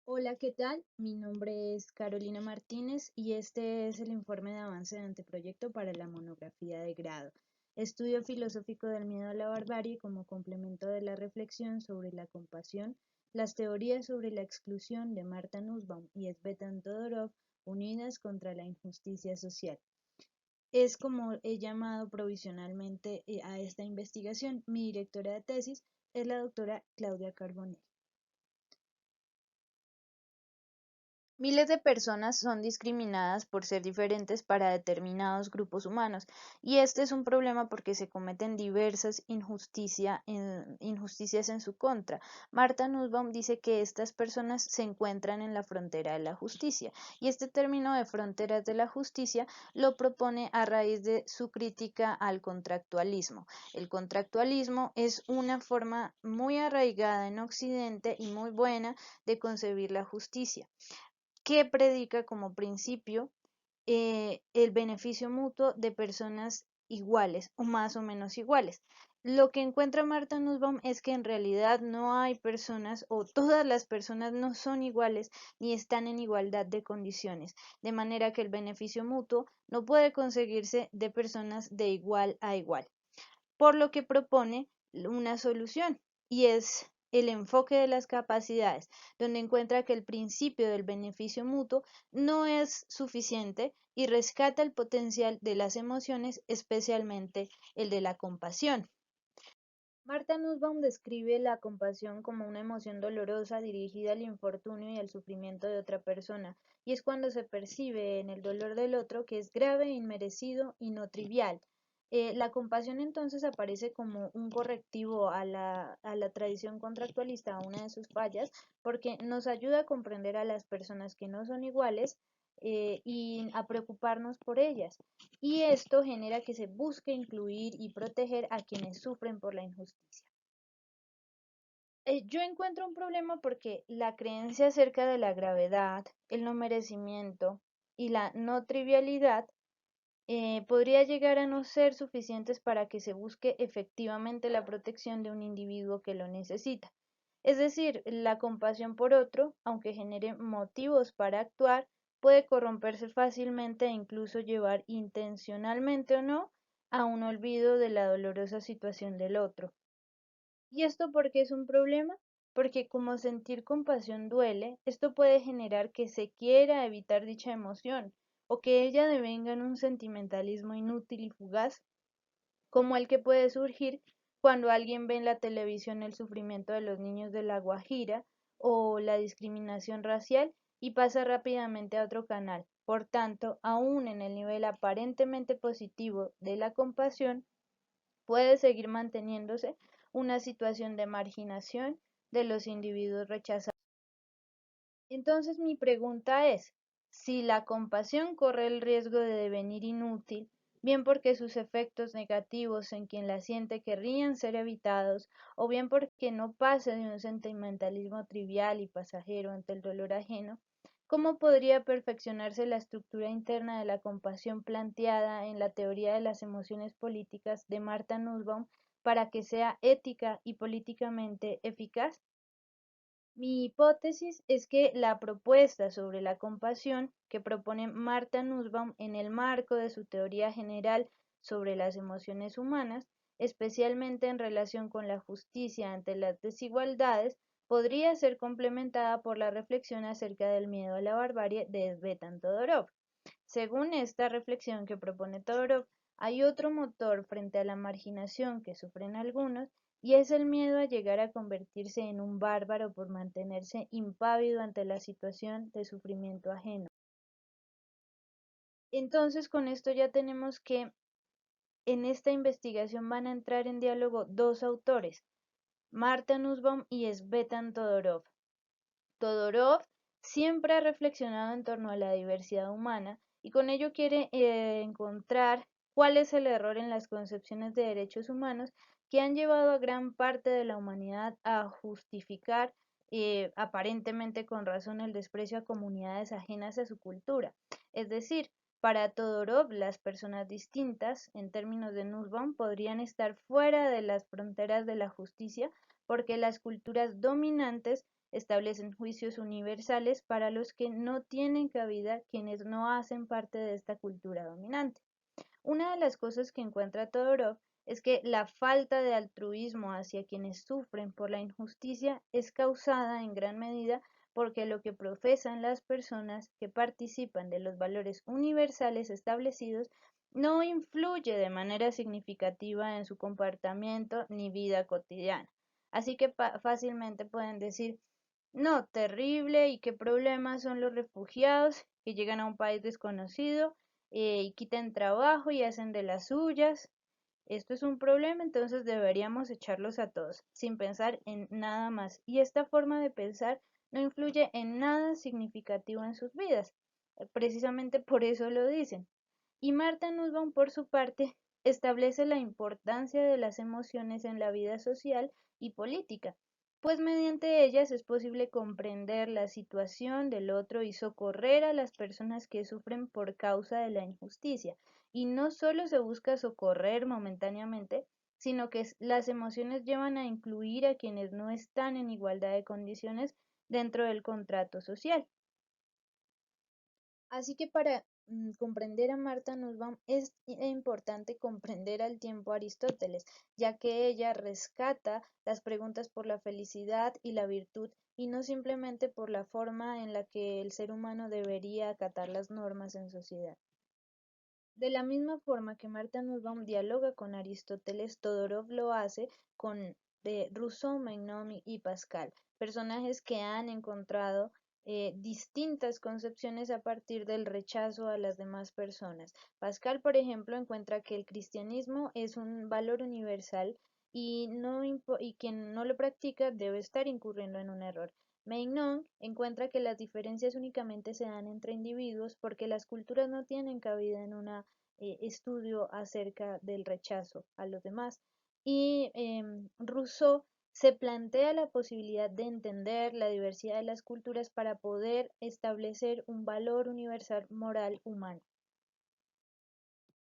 Hola, ¿qué tal? Mi nombre es Carolina Martínez y este es el informe de avance de anteproyecto para la monografía de grado. Estudio filosófico del miedo a la barbarie como complemento de la reflexión sobre la compasión, las teorías sobre la exclusión de Marta Nussbaum y Svetan Todorov unidas contra la injusticia social. Es como he llamado provisionalmente a esta investigación. Mi directora de tesis es la doctora Claudia Carbonell. Miles de personas son discriminadas por ser diferentes para determinados grupos humanos, y este es un problema porque se cometen diversas injusticias en su contra. Marta Nussbaum dice que estas personas se encuentran en la frontera de la justicia, y este término de fronteras de la justicia lo propone a raíz de su crítica al contractualismo. El contractualismo es una forma muy arraigada en Occidente y muy buena de concebir la justicia, que predica como principio el beneficio mutuo de personas iguales o más o menos iguales. Lo que encuentra Marta Nussbaum es que en realidad no hay personas o todas las personas no son iguales ni están en igualdad de condiciones, de manera que el beneficio mutuo no puede conseguirse de personas de igual a igual, por lo que propone una solución, y es el enfoque de las capacidades, donde encuentra que el principio del beneficio mutuo no es suficiente y rescata el potencial de las emociones, especialmente el de la compasión. Marta Nussbaum describe la compasión como una emoción dolorosa dirigida al infortunio y al sufrimiento de otra persona, y es cuando se percibe en el dolor del otro que es grave, inmerecido y no trivial. La compasión entonces aparece como un correctivo a la tradición contractualista, a una de sus fallas, porque nos ayuda a comprender a las personas que no son iguales, y a preocuparnos por ellas, y esto genera que se busque incluir y proteger a quienes sufren por la injusticia. Yo encuentro un problema porque la creencia acerca de la gravedad, el no merecimiento y la no trivialidad podría llegar a no ser suficientes para que se busque efectivamente la protección de un individuo que lo necesita. Es decir, la compasión por otro, aunque genere motivos para actuar, puede corromperse fácilmente e incluso llevar intencionalmente o no a un olvido de la dolorosa situación del otro. ¿Y esto por qué es un problema? Porque como sentir compasión duele, esto puede generar que se quiera evitar dicha emoción o que ella devenga en un sentimentalismo inútil y fugaz, como el que puede surgir cuando alguien ve en la televisión el sufrimiento de los niños de La Guajira o la discriminación racial y pasa rápidamente a otro canal. Por tanto, aún en el nivel aparentemente positivo de la compasión, puede seguir manteniéndose una situación de marginación de los individuos rechazados. Entonces mi pregunta es, si la compasión corre el riesgo de devenir inútil, bien porque sus efectos negativos en quien la siente querrían ser evitados, o bien porque no pasa de un sentimentalismo trivial y pasajero ante el dolor ajeno, ¿cómo podría perfeccionarse la estructura interna de la compasión planteada en la teoría de las emociones políticas de Marta Nussbaum para que sea ética y políticamente eficaz? Mi hipótesis es que la propuesta sobre la compasión que propone Marta Nussbaum en el marco de su teoría general sobre las emociones humanas, especialmente en relación con la justicia ante las desigualdades, podría ser complementada por la reflexión acerca del miedo a la barbarie de Svetan Todorov. Según esta reflexión que propone Todorov, hay otro motor frente a la marginación que sufren algunos, y es el miedo a llegar a convertirse en un bárbaro por mantenerse impávido ante la situación de sufrimiento ajeno. Entonces, con esto ya tenemos que en esta investigación van a entrar en diálogo dos autores, Marta Nussbaum y Svetan Todorov. Todorov siempre ha reflexionado en torno a la diversidad humana y con ello quiere encontrar cuál es el error en las concepciones de derechos humanos que han llevado a gran parte de la humanidad a justificar, aparentemente con razón, el desprecio a comunidades ajenas a su cultura. Es decir, para Todorov, las personas distintas, en términos de Nussbaum, podrían estar fuera de las fronteras de la justicia porque las culturas dominantes establecen juicios universales para los que no tienen cabida quienes no hacen parte de esta cultura dominante. Una de las cosas que encuentra Todorov es que la falta de altruismo hacia quienes sufren por la injusticia es causada en gran medida porque lo que profesan las personas que participan de los valores universales establecidos no influye de manera significativa en su comportamiento ni vida cotidiana. Así que fácilmente pueden decir, no, terrible, y qué problemas son los refugiados que llegan a un país desconocido y quitan trabajo y hacen de las suyas. Esto es un problema, entonces deberíamos echarlos a todos, sin pensar en nada más. Y esta forma de pensar no influye en nada significativo en sus vidas. Precisamente por eso lo dicen. Y Marta Nussbaum, por su parte, establece la importancia de las emociones en la vida social y política, pues mediante ellas es posible comprender la situación del otro y socorrer a las personas que sufren por causa de la injusticia. Y no solo se busca socorrer momentáneamente, sino que las emociones llevan a incluir a quienes no están en igualdad de condiciones dentro del contrato social. Así que para comprender a Marta Nussbaum es importante comprender al tiempo Aristóteles, ya que ella rescata las preguntas por la felicidad y la virtud y no simplemente por la forma en la que el ser humano debería acatar las normas en sociedad. De la misma forma que Marta Nussbaum dialoga con Aristóteles, Todorov lo hace con Rousseau, Mignon y Pascal, personajes que han encontrado distintas concepciones a partir del rechazo a las demás personas. Pascal, por ejemplo, encuentra que el cristianismo es un valor universal y, y quien no lo practica debe estar incurriendo en un error. Mignon encuentra que las diferencias únicamente se dan entre individuos porque las culturas no tienen cabida en un estudio acerca del rechazo a los demás. Y Rousseau se plantea la posibilidad de entender la diversidad de las culturas para poder establecer un valor universal moral humano.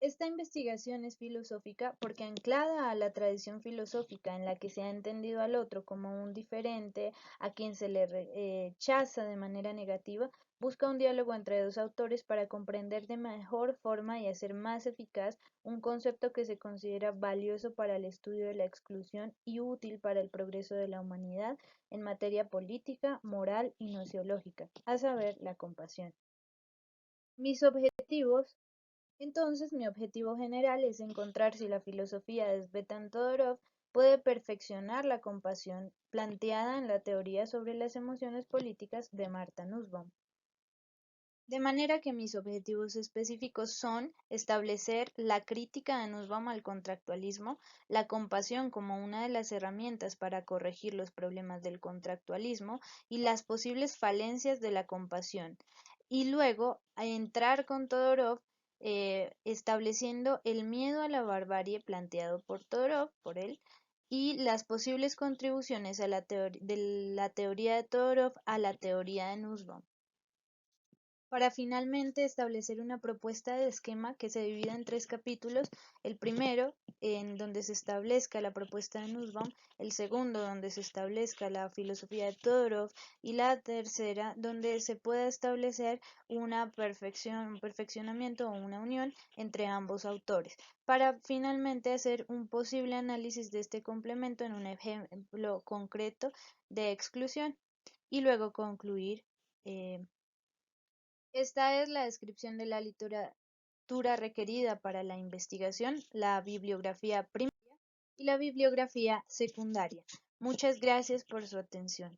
Esta investigación es filosófica porque anclada a la tradición filosófica en la que se ha entendido al otro como un diferente, a quien se le rechaza de manera negativa, busca un diálogo entre dos autores para comprender de mejor forma y hacer más eficaz un concepto que se considera valioso para el estudio de la exclusión y útil para el progreso de la humanidad en materia política, moral y nociológica, a saber, la compasión. Mis objetivos Entonces, mi objetivo general es encontrar si la filosofía de Svetan Todorov puede perfeccionar la compasión planteada en la teoría sobre las emociones políticas de Marta Nussbaum. De manera que mis objetivos específicos son establecer la crítica de Nussbaum al contractualismo, la compasión como una de las herramientas para corregir los problemas del contractualismo y las posibles falencias de la compasión, y luego a entrar con Todorov estableciendo el miedo a la barbarie planteado por Todorov, por él, y las posibles contribuciones a de la teoría de Todorov a la teoría de Nussbaum, para finalmente establecer una propuesta de esquema que se divida en tres capítulos: el primero, en donde se establezca la propuesta de Nussbaum; el segundo, donde se establezca la filosofía de Todorov; y la tercera, donde se pueda establecer un perfeccionamiento o una unión entre ambos autores, para finalmente hacer un posible análisis de este complemento en un ejemplo concreto de exclusión, y luego concluir. Esta es la descripción de la literatura requerida para la investigación, la bibliografía primaria y la bibliografía secundaria. Muchas gracias por su atención.